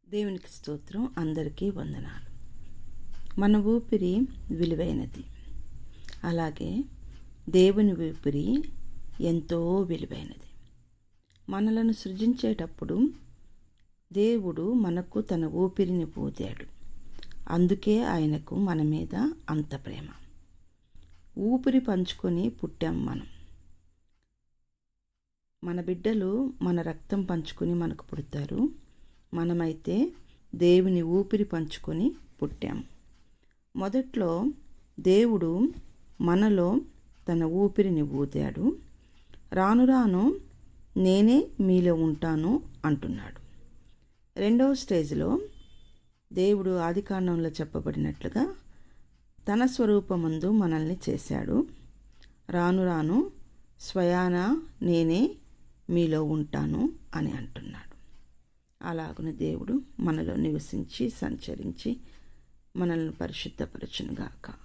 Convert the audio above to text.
దేవునికి స్తోత్రం. అందరికీ వందనాలు. మన ఊపిరి విలువైనది. అలాగే దేవుని ఊపిరి ఎంతో విలువైనది. మనలను సృజించేటప్పుడు దేవుడు మనకు తన ఊపిరిని పోతాడు. అందుకే ఆయనకు మన మీద అంత ప్రేమ. ఊపిరి పంచుకొని పుట్టాం మనం. మన బిడ్డలు మన రక్తం పంచుకొని మనకు పుడతారు. మనమైతే దేవుని ఊపిరి పంచుకొని పుట్టాము. మొదట్లో దేవుడు మనలో తన ఊపిరిని ఊదాడు. రాను రాను నేనే మీలో ఉంటాను అంటున్నాడు. రెండవ స్టేజ్లో దేవుడు ఆదికాండంలో చెప్పబడినట్లుగా తన స్వరూపమందు మనల్ని చేశాడు. రాను రాను స్వయాన నేనే మీలో ఉంటాను అని అంటున్నాడు. అలాగున దేవుడు మనలో నివసించి సంచరించి మనల్ని పరిశుద్ధపరచునుగాక.